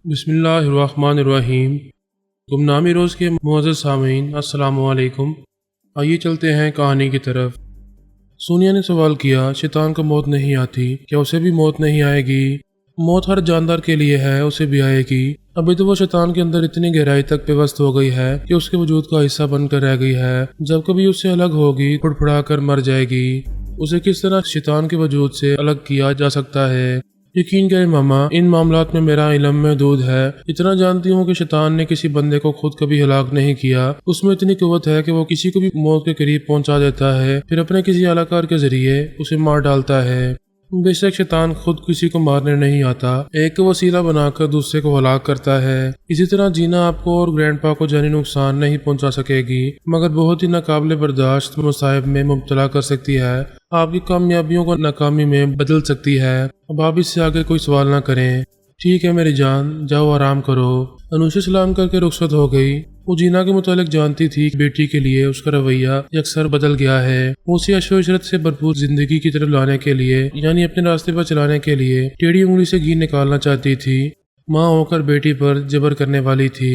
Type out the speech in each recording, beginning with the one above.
بسم اللہ الرحمن الرحیم۔ گمنامی روز کے معزز سامعین السلام علیکم۔ آئیے چلتے ہیں کہانی کی طرف۔ سونیا نے سوال کیا، شیطان کو موت نہیں آتی؟ کیا اسے بھی موت نہیں آئے گی؟ موت ہر جاندار کے لیے ہے، اسے بھی آئے گی۔ ابھی تو وہ شیطان کے اندر اتنی گہرائی تک پیوست ہو گئی ہے کہ اس کے وجود کا حصہ بن کر رہ گئی ہے۔ جب کبھی اس سے الگ ہوگی پھڑ پھڑا کر مر جائے گی۔ اسے کس طرح شیطان کے وجود سے الگ کیا جا سکتا ہے؟ یقین کریں ماما، ان معاملات میں میرا علم محدود ہے۔ اتنا جانتی ہوں کہ شیطان نے کسی بندے کو خود کبھی ہلاک نہیں کیا۔ اس میں اتنی قوت ہے کہ وہ کسی کو بھی موت کے قریب پہنچا دیتا ہے، پھر اپنے کسی اعلی کار کے ذریعے اسے مار ڈالتا ہے۔ بے شک شیطان خود کسی کو مارنے نہیں آتا، ایک کو وسیلہ بنا کر دوسرے کو ہلاک کرتا ہے۔ اسی طرح جینا آپ کو اور گرینڈ پا کو جانی نقصان نہیں پہنچا سکے گی، مگر بہت ہی ناقابل برداشت مصائب میں مبتلا کر سکتی ہے۔ آپ کی کامیابیوں کو ناکامی میں بدل سکتی ہے۔ اب آپ اس سے آگے کوئی سوال نہ کریں۔ ٹھیک ہے میری جان، جاؤ آرام کرو۔ انوشا سلام کر کے رخصت ہو گئی۔ وہ جینا کے متعلق جانتی تھی کہ بیٹی کے لیے اس کا رویہ یکسر بدل گیا ہے۔ وہ اسے عشو عشرت سے بھرپور زندگی کی طرف لانے کے لیے، یعنی اپنے راستے پر چلانے کے لیے ٹیڑھی انگلی سے گھی نکالنا چاہتی تھی۔ ماں ہو کر بیٹی پر جبر کرنے والی تھی۔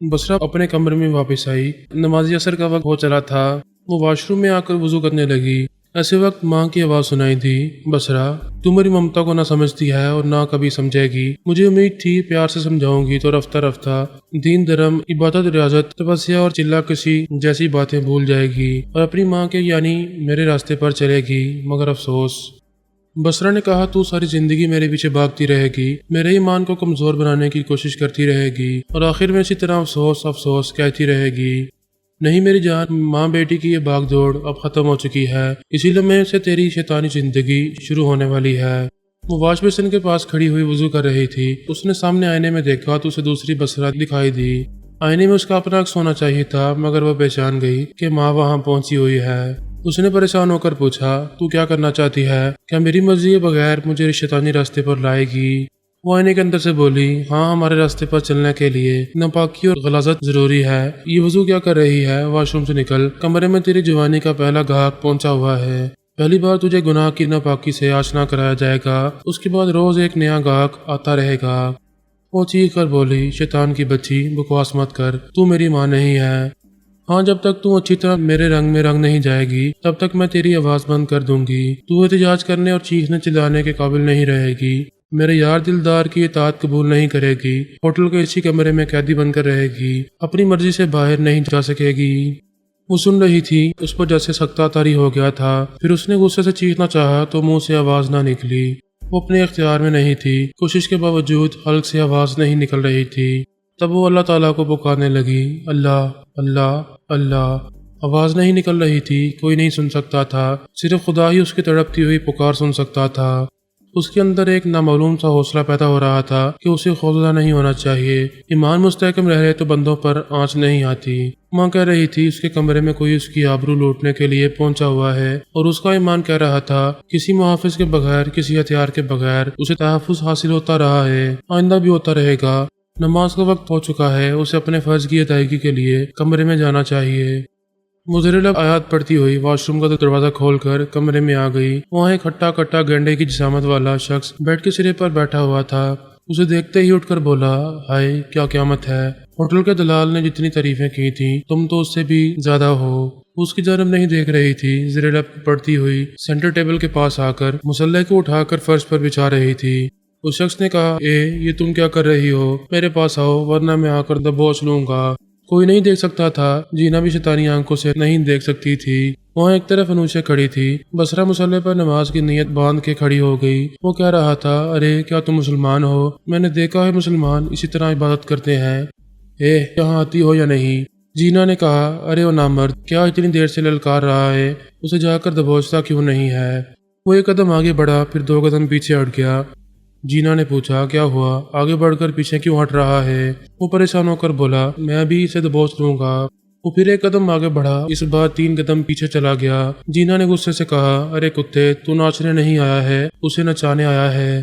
بسرا اپنے کمرے میں واپس آئی۔ نماز عصر کا وقت ہو چلا تھا۔ وہ واش روم میں آ کر وضو کرنے لگی۔ ایسے وقت ماں کی آواز سنائی دی، بسرا تو میری ممتا کو نہ سمجھتی ہے اور نہ کبھی سمجھے گی۔ مجھے امید تھی پیار سے سمجھاؤں گی تو رفتہ رفتہ دین دھرم، عبادت، ریاضت، تپسیا اور چلا کشی جیسی باتیں بھول جائے گی اور اپنی ماں کے یعنی میرے راستے پر چلے گی۔ مگر افسوس، بسرا نے کہا، تو ساری زندگی میرے پیچھے بھاگتی رہے گی، میرے ایمان کو کمزور بنانے کی کوشش کرتی رہے گی اور آخر میں اسی طرح افسوس افسوس کہتی رہے گی۔ نہیں میری جان، ماں بیٹی کی یہ بھاگ دوڑ اب ختم ہو چکی ہے، اسی لمحے سے تیری شیطانی زندگی شروع ہونے والی ہے۔ وہ واش بیسن کے پاس کھڑی ہوئی وضو کر رہی تھی۔ اس نے سامنے آئینے میں دیکھا تو اسے دوسری بسرا دکھائی دی۔ آئینے میں اس کا اپنا عکس ہونا چاہیے تھا، مگر وہ پہچان گئی کہ ماں وہاں پہنچی ہوئی ہے۔ اس نے پریشان ہو کر پوچھا، تو کیا کرنا چاہتی ہے؟ کیا میری مرضی کے بغیر مجھے شیطانی راستے پر لائے گی؟ وہ آئینے کے اندر سے بولی، ہاں، ہمارے راستے پر چلنے کے لیے ناپاکی اور غلاظت ضروری ہے۔ یہ وضو کیا کر رہی ہے؟ واش روم سے نکل، کمرے میں تیری جوانی کا پہلا گاہک پہنچا ہوا ہے۔ پہلی بار تجھے گناہ کی ناپاکی سے آشنا کرایا جائے گا، اس کے بعد روز ایک نیا گاہک آتا رہے گا۔ وہ چیخ کر بولی، شیطان کی بچی، بکواس مت کر، تو میری ماں نہیں ہے۔ ہاں، جب تک تو اچھی طرح میرے رنگ میں رنگ نہیں جائے گی تب تک میں تیری آواز بند کر دوں گی۔ تو احتجاج کرنے اور چیخنے چلانے کے قابل نہیں رہے گی۔ میرے یار دلدار کی اطاعت قبول نہیں کرے گی، ہوٹل کے اسی کمرے میں قیدی بن کر رہے گی، اپنی مرضی سے باہر نہیں جا سکے گی۔ وہ سن رہی تھی، اس پر جیسے سختہ طاری ہو گیا تھا۔ پھر اس نے غصے سے چیخنا چاہا تو منہ سے آواز نہ نکلی۔ وہ اپنے اختیار میں نہیں تھی، کوشش کے باوجود حلق سے آواز نہیں نکل رہی تھی۔ تب وہ اللہ تعالیٰ کو پکارنے لگی، اللہ اللہ اللہ۔ آواز نہیں نکل رہی تھی، کوئی نہیں سن سکتا تھا، صرف خدا ہی اس کی تڑپتی ہوئی پکار سن سکتا تھا۔ اس کے اندر ایک نامعلوم سا حوصلہ پیدا ہو رہا تھا کہ اسے خوفزدہ نہیں ہونا چاہیے۔ ایمان مستحکم رہے تو بندوں پر آنچ نہیں آتی۔ ماں کہہ رہی تھی اس کے کمرے میں کوئی اس کی آبرو لوٹنے کے لیے پہنچا ہوا ہے، اور اس کا ایمان کہہ رہا تھا کسی محافظ کے بغیر، کسی ہتھیار کے بغیر اسے تحفظ حاصل ہوتا رہا ہے، آئندہ بھی ہوتا رہے گا۔ نماز کا وقت ہو چکا ہے، اسے اپنے فرض کی ادائیگی کے لیے کمرے میں جانا چاہیے۔ وہ زیر لب آیات پڑھتی ہوئی واش روم کا دروازہ کھول کر کمرے میں آ گئی۔ وہاں ایک ہٹا کٹا گینڈے کی جسامت والا شخص بیڈ کے سرے پر بیٹھا ہوا تھا۔ اسے دیکھتے ہی اٹھ کر بولا، ہائے کیا قیامت ہے! ہوٹل کے دلال نے جتنی تعریفیں کی تھیں تم تو اس سے بھی زیادہ ہو۔ اس کی جانب نہیں دیکھ رہی تھی، زیر لب پڑھتی ہوئی سینٹر ٹیبل کے پاس آ کر مسلح کو اٹھا کر فرش پر بچھا رہی تھی۔ اس شخص نے کہا، یہ تم کیا کر رہی ہو؟ میرے پاس آؤ ورنہ میں آ کر دبوچ لوں گا۔ کوئی نہیں دیکھ سکتا تھا، جینا بھی شیطانی آنکھوں سے نہیں دیکھ سکتی تھی۔ وہاں ایک طرف انوشا کھڑی تھی۔ بسرا مسلح پر نماز کی نیت باندھ کے کھڑی ہو گئی۔ وہ کہہ رہا تھا، ارے کیا تم مسلمان ہو؟ میں نے دیکھا ہے مسلمان اسی طرح عبادت کرتے ہیں۔ یہاں آتی ہو یا نہیں؟ جینا نے کہا، ارے او نامرد، کیا اتنی دیر سے للکار رہا ہے؟ اسے جا کر دبوچتا کیوں نہیں ہے؟ وہ ایک قدم آگے بڑھا، پھر 2 قدم پیچھے ہٹ گیا۔ جینا نے پوچھا، کیا ہوا؟ آگے بڑھ کر پیچھے کیوں ہٹ رہا ہے؟ وہ پریشان ہو کر بولا، میں ابھی اسے دبوچ لوں گا۔ وہ پھر 1 قدم آگے بڑھا، اس بار 3 قدم پیچھے چلا گیا۔ جینا نے غصے سے کہا، ارے کتے، تو ناچنے نہیں آیا ہے، اسے نچانے آیا ہے۔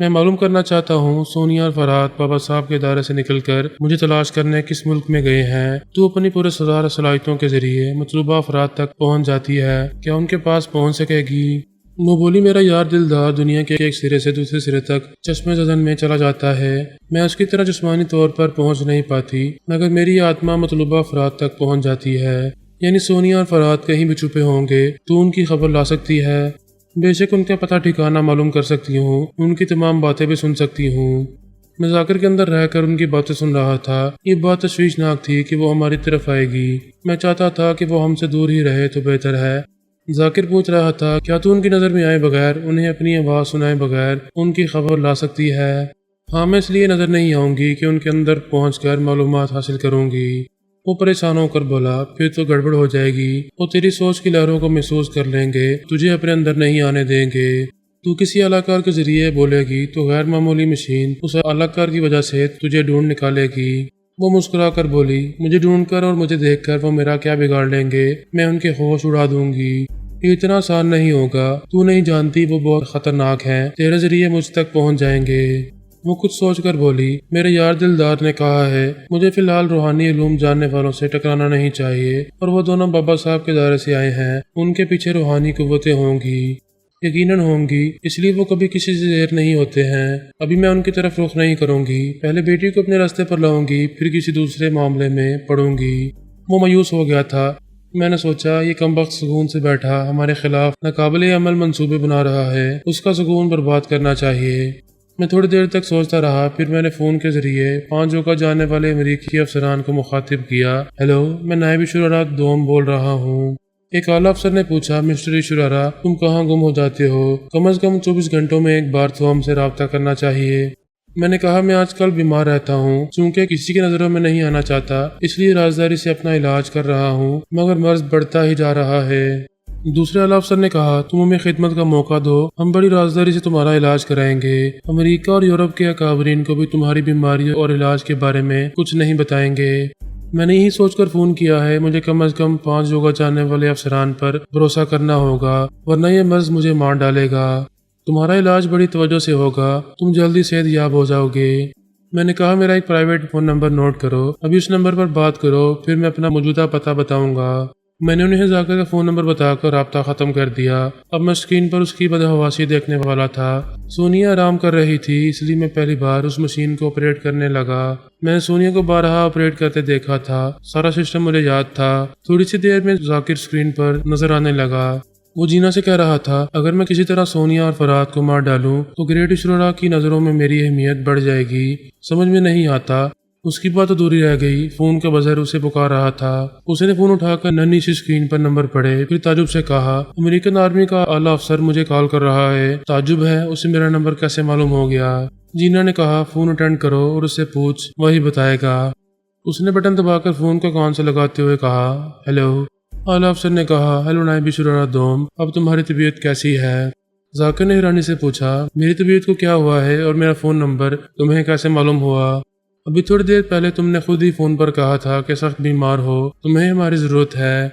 میں معلوم کرنا چاہتا ہوں سونیا اور فرحات بابا صاحب کے ادارے سے نکل کر مجھے تلاش کرنے کس ملک میں گئے ہیں۔ تو اپنی پورے سزار صلاحیتوں کے ذریعے مطلوبہ افراد تک پہنچ جاتی ہے، کیا ان کے پاس پہنچ سکے گی؟ وہ بولی میرا یار دلدار دنیا کے ایک سرے سے دوسرے سرے تک چشمے زدن میں چلا جاتا ہے۔ میں اس کی طرح جسمانی طور پر پہنچ نہیں پاتی، مگر میری آتما مطلوبہ افراد تک پہنچ جاتی ہے۔ یعنی سونیا اور فرحات کہیں بھی چھپے ہوں گے تو ان کی خبر لا سکتی ہے، بے شک ان کا پتہ ٹھکانہ معلوم کر سکتی ہوں، ان کی تمام باتیں بھی سن سکتی ہوں۔ میں ذاکر کے اندر رہ کر ان کی باتیں سن رہا تھا۔ یہ بات تشویشناک تھی کہ وہ ہماری طرف آئے گی۔ میں چاہتا تھا کہ وہ ہم سے دور ہی رہے تو بہتر ہے۔ ذاکر پوچھ رہا تھا کیا تو ان کی نظر میں آئے بغیر، انہیں اپنی آواز سنائے بغیر ان کی خبر لا سکتی ہے؟ ہاں، میں اس لیے نظر نہیں آؤں گی کہ ان کے اندر پہنچ کر معلومات حاصل کروں گی۔ وہ پریشان ہو کر بولا پھر تو گڑبڑ ہو جائے گی، وہ تیری سوچ کی لہروں کو محسوس کر لیں گے، تجھے اپنے اندر نہیں آنے دیں گے۔ تو کسی اعلی کار کے ذریعے بولے گی تو غیر معمولی مشین اس اعلی کار کی وجہ سے تجھے ڈھونڈ نکالے گی۔ وہ مسکرا کر بولی مجھے ڈھونڈ کر اور مجھے دیکھ کر وہ میرا کیا بگاڑ لیں گے، میں ان کے ہوش اڑا دوں گی۔ یہ اتنا آسان نہیں ہوگا، تو نہیں جانتی وہ بہت خطرناک ہیں، تیرے ذریعے مجھ تک پہنچ جائیں گے۔ وہ کچھ سوچ کر بولی میرے یار دلدار نے کہا ہے مجھے فی الحال روحانی علوم جاننے والوں سے ٹکرانا نہیں چاہیے، اور وہ دونوں بابا صاحب کے دائرے سے آئے ہیں، ان کے پیچھے روحانی قوتیں ہوں گی، یقیناً ہوں گی، اس لیے وہ کبھی کسی سے دیر نہیں ہوتے ہیں۔ ابھی میں ان کی طرف رخ نہیں کروں گی، پہلے بیٹی کو اپنے راستے پر لاؤں گی، پھر کسی دوسرے معاملے میں پڑوں گی۔ وہ مایوس ہو گیا تھا۔ میں نے سوچا یہ کمبخت سکون سے بیٹھا ہمارے خلاف ناقابل عمل منصوبے بنا رہا ہے، اس کا سکون برباد کرنا چاہیے۔ میں تھوڑی دیر تک سوچتا رہا، پھر میں نے فون کے ذریعے 5 جگہ جانے والے امریکی افسران کو مخاطب کیا۔ ہیلو، میں نائب شرارہ دوم بول رہا ہوں۔ ایک اعلیٰ افسر نے پوچھا مسٹر شرارہ تم کہاں گم ہو جاتے ہو؟ کم از کم 24 گھنٹوں میں ایک بار تو ہم سے رابطہ کرنا چاہیے۔ میں نے کہا میں آج کل بیمار رہتا ہوں، چونکہ کسی کی نظروں میں نہیں آنا چاہتا، اس لیے رازداری سے اپنا علاج کر رہا ہوں، مگر مرض بڑھتا ہی جا رہا ہے۔ دوسرے اعلیٰ افسر نے کہا تم ہمیں خدمت کا موقع دو، ہم بڑی رازداری سے تمہارا علاج کرائیں گے۔ امریکہ اور یورپ کے اکابرین کو بھی تمہاری بیماری اور علاج کے بارے میں کچھ نہیں بتائیں گے۔ میں نے یہی سوچ کر فون کیا ہے مجھے کم از کم 5 جگہ جانے والے افسران پر بھروسہ کرنا ہوگا، ورنہ یہ مرض مجھے مار ڈالے گا۔ تمہارا علاج بڑی توجہ سے ہوگا، تم جلدی صحت یاب ہو جاؤ گے۔ میں نے کہا میرا ایک پرائیویٹ فون نمبر نوٹ کرو، ابھی اس نمبر پر بات کرو، پھر میں اپنا موجودہ پتہ بتاؤں گا۔ میں نے انہیں ذاکر کا فون نمبر بتا کر رابطہ ختم کر دیا۔ اب میں اسکرین پر اس کی بدحواسی دیکھنے والا تھا۔ سونیا آرام کر رہی تھی، اس لیے میں پہلی بار اس مشین کو آپریٹ کرنے لگا۔ میں نے سونیا کو بارہا آپریٹ کرتے دیکھا تھا، سارا سسٹم مجھے یاد تھا۔ تھوڑی سی دیر میں ذاکر اسکرین پر نظر آنے لگا۔ وہ جینا سے کہہ رہا تھا اگر میں کسی طرح سونیا اور فرحات کو مار ڈالوں تو گریٹ شرارہ کی نظروں میں میری اہمیت بڑھ جائے گی۔ سمجھ میں نہیں آتا۔ اس کی بات ادھوری رہ گئی، فون کا بزر اسے پکار رہا تھا۔ اس نے فون اٹھا کر ننھی سی اسکرین پر نمبر پڑھے، پھر تعجب سے کہا امریکن آرمی کا اعلیٰ افسر مجھے کال کر رہا ہے۔ تعجب ہے اسے میرا نمبر کیسے معلوم ہو گیا؟ جینا نے کہا فون اٹینڈ کرو اور اس سے پوچھ، وہی بتائے گا۔ اس نے بٹن دبا کر فون کو کان سے لگاتے ہوئے کہا ہیلو۔ اعلیٰ افسر نے کہا ہیلو نائب شرارہ دوم، اب تمہاری طبیعت کیسی ہے؟ ذاکر نے حیرانی سے پوچھا میری طبیعت کو کیا ہوا ہے اور میرا فون نمبر تمہیں کیسے معلوم ہوا؟ ابھی تھوڑی دیر پہلے تم نے خود ہی فون پر کہا تھا کہ سخت بیمار ہو، تمہیں ہماری ضرورت ہے۔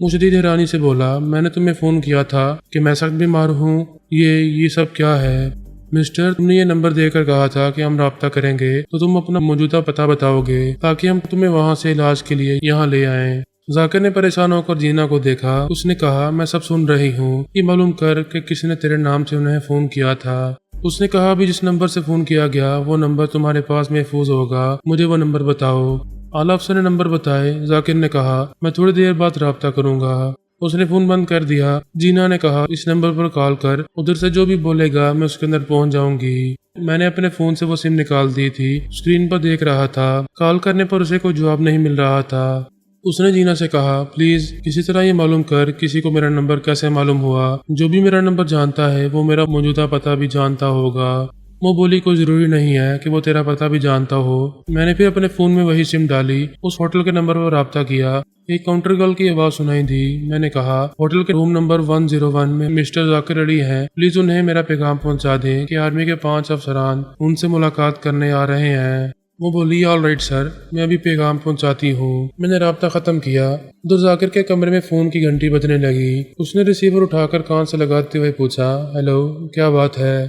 وہ شدید حیرانی سے بولا میں نے تمہیں فون کیا تھا کہ میں سخت بیمار ہوں، یہ سب کیا ہے؟ مسٹر تم نے یہ نمبر دے کر کہا تھا کہ ہم رابطہ کریں گے تو تم اپنا موجودہ پتہ بتاؤ گے تاکہ ہم تمہیں وہاں سے علاج کے لیے یہاں لے آئیں۔ ذاکر نے پریشان ہو کر جینا کو دیکھا۔ اس نے کہا میں سب سن رہی ہوں، یہ معلوم کر کہ کس نے تیرے نام سے انہیں فون کیا تھا۔ اس نے کہا ابھی جس نمبر سے فون کیا گیا وہ نمبر تمہارے پاس محفوظ ہوگا، مجھے وہ نمبر بتاؤ۔ اعلیٰ افسر نے نمبر بتائے۔ ذاکر نے کہا میں تھوڑی دیر بعد رابطہ کروں گا۔ اس نے فون بند کر دیا۔ جینا نے کہا اس نمبر پر کال کر، ادھر سے جو بھی بولے گا میں اس کے اندر پہنچ جاؤں گی۔ میں نے اپنے فون سے وہ سم نکال دی تھی، اسکرین پر دیکھ رہا تھا، کال کرنے پر اسے کوئی جواب نہیں مل رہا تھا۔ اس نے جینا سے کہا پلیز کسی طرح یہ معلوم کر کسی کو میرا نمبر کیسے معلوم ہوا، جو بھی میرا نمبر جانتا ہے وہ میرا موجودہ پتہ بھی جانتا ہوگا۔ وہ بولی کوئی ضروری نہیں ہے کہ وہ تیرا پتہ بھی جانتا ہو۔ میں نے پھر اپنے فون میں وہی سم ڈالی، اس ہوٹل کے نمبر پر رابطہ کیا۔ ایک کاؤنٹر گرل کی آواز سنائی دی۔ میں نے کہا ہوٹل کے روم نمبر 101 میں مسٹر ذاکر علی ہیں، پلیز انہیں میرا پیغام پہنچا دیں کہ آرمی کے 5 افسران ان سے ملاقات کرنے آ رہے ہیں۔ وہ بولی آل رائٹ سر، میں ابھی پیغام پہنچاتی ہوں۔ میں نے رابطہ ختم کیا۔ ادھر ذاکر کے کمرے میں فون کی گھنٹی بجنے لگی۔ اس نے ریسیور اٹھا کر کان سے لگاتے ہوئے پوچھا ہیلو کیا بات ہے؟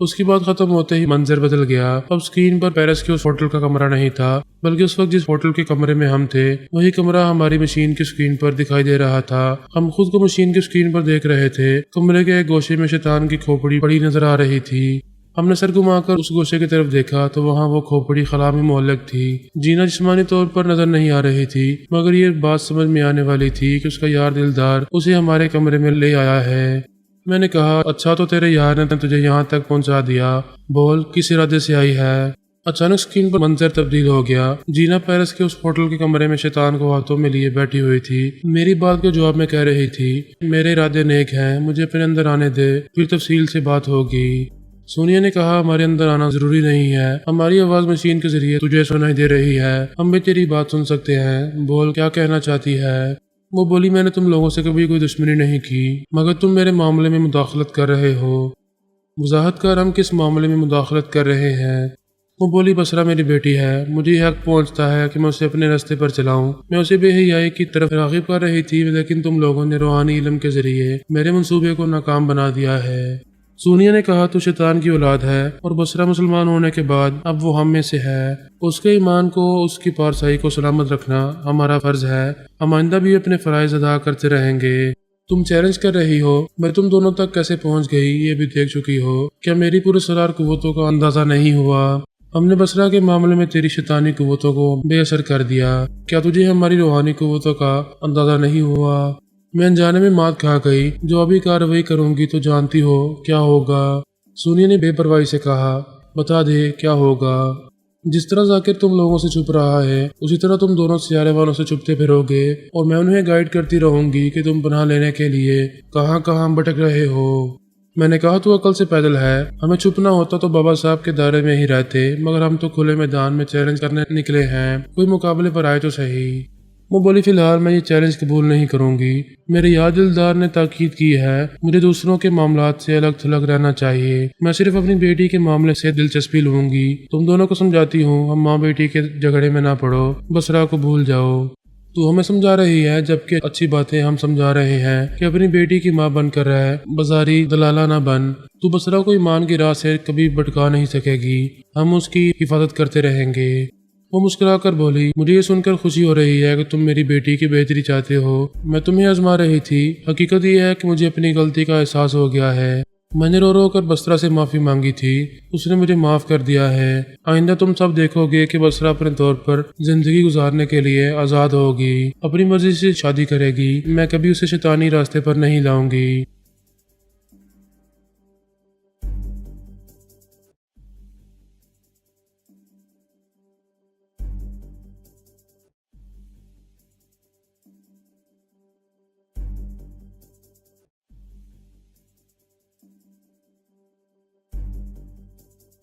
اس کی بات ختم ہوتے ہی منظر بدل گیا۔ اب اسکرین پر پیرس کے اس ہوٹل کا کمرہ نہیں تھا، بلکہ اس وقت جس ہوٹل کے کمرے میں ہم تھے وہی کمرہ ہماری مشین کی اسکرین پر دکھائی دے رہا تھا۔ ہم خود کو مشین کی اسکرین پر دیکھ رہے تھے۔ کمرے کے ایک گوشے میں شیطان کی کھوپڑی پڑی نظر آ رہی تھی۔ ہم نے سر گھما کر اس گوشے کی طرف دیکھا تو وہاں وہ کھوپڑی خلا میں معلق تھی۔ جینا جسمانی طور پر نظر نہیں آ رہی تھی، مگر یہ بات سمجھ میں آنے والی تھی کہ اس کا یار دلدار اسے ہمارے کمرے میں لے آیا ہے۔ میں نے کہا، اچھا تو تیرے یار نے تجھے یہاں تک پہنچا دیا، بول کس ارادے سے آئی ہے؟ اچانک اسکرین پر منظر تبدیل ہو گیا۔ جینا پیرس کے اس ہوٹل کے کمرے میں شیطان کو ہاتھوں میں لیے بیٹھی ہوئی تھی۔ میری بات کے جواب میں کہہ رہی تھی، میرے ارادے نیک ہیں، مجھے اپنے اندر آنے دے، پھر تفصیل سے بات ہوگی۔ سونیا نے کہا، ہمارے اندر آنا ضروری نہیں ہے، ہماری آواز مشین کے ذریعے تجھے سنائی دے رہی ہے، ہم بھی تیری بات سن سکتے ہیں، بول کیا کہنا چاہتی ہے؟ وہ بولی، میں نے تم لوگوں سے کبھی کوئی دشمنی نہیں کی، مگر تم میرے معاملے میں مداخلت کر رہے ہو۔ وضاحت کر، ہم کس معاملے میں مداخلت کر رہے ہیں؟ وہ بولی، بسرا میری بیٹی ہے، مجھے یہ حق پہنچتا ہے کہ میں اسے اپنے راستے پر چلاؤں۔ میں اسے بے حیائی کی طرف راغب کر رہی تھی، لیکن تم لوگوں نے روحانی علم کے ذریعے میرے منصوبے کو ناکام بنا دیا ہے۔ سونیا نے کہا، تو شیطان کی اولاد ہے اور بسرا مسلمان ہونے کے بعد اب وہ ہم میں سے ہے۔ اس کے ایمان کو، اس کی پارسائی کو سلامت رکھنا ہمارا فرض ہے، ہم آئندہ بھی اپنے فرائض ادا کرتے رہیں گے۔ تم چیلنج کر رہی ہو، میں تم دونوں تک کیسے پہنچ گئی یہ بھی دیکھ چکی ہو، کیا میری پورے سرار قوتوں کا اندازہ نہیں ہوا؟ ہم نے بسرا کے معاملے میں تیری شیطانی قوتوں کو بے اثر کر دیا، کیا تجھے ہماری روحانی قوتوں کا اندازہ نہیں ہوا؟ میں انجانے میں مات کھا گئی، جو ابھی کارروائی کروں گی تو جانتی ہو کیا ہوگا۔ سونیا نے بے پرواہی سے کہا، بتا دے کیا ہوگا؟ جس طرح ذاکر تم لوگوں سے چھپ رہا ہے، اسی طرح تم دونوں سیارے والوں سے چھپتے پھرو گے، اور میں انہیں گائیڈ کرتی رہوں گی کہ تم پناہ لینے کے لیے کہاں کہاں بھٹک رہے ہو۔ میں نے کہا، تو عقل سے پیدل ہے، ہمیں چھپنا ہوتا تو بابا صاحب کے دائرے میں ہی رہتے، مگر ہم تو کھلے میدان میں چیلنج کرنے نکلے ہیں، کوئی مقابلے پر آئے تو صحیح۔ وہ بولی، فی الحال میں یہ چیلنج قبول نہیں کروں گی، میرے یار دلدار نے تاکید کی ہے، مجھے دوسروں کے معاملات سے الگ تھلگ رہنا چاہیے، میں صرف اپنی بیٹی کے معاملے سے دلچسپی لوں گی۔ تم دونوں کو سمجھاتی ہوں، ہم ماں بیٹی کے جھگڑے میں نہ پڑو، بسرا کو بھول جاؤ۔ تو ہمیں سمجھا رہی ہے، جبکہ اچھی باتیں ہم سمجھا رہے ہیں کہ اپنی بیٹی کی ماں بن کر رہے، بازاری دلالہ نہ بن۔ تو بسرا کو ایمان کی راہ سے کبھی بھٹکا نہیں سکے گی، ہم اس کی حفاظت کرتے رہیں گے۔ وہ مسکرا کر بولی، مجھے یہ سن کر خوشی ہو رہی ہے کہ تم میری بیٹی کی بہتری چاہتے ہو، میں تمہیں آزما رہی تھی، حقیقت یہ ہے کہ مجھے اپنی غلطی کا احساس ہو گیا ہے، میں نے رو رو کر بسرا سے معافی مانگی تھی، اس نے مجھے معاف کر دیا ہے، آئندہ تم سب دیکھو گے کہ بسرا اپنے طور پر زندگی گزارنے کے لیے آزاد ہوگی، اپنی مرضی سے شادی کرے گی، میں کبھی اسے شیطانی راستے پر نہیں لاؤں گی۔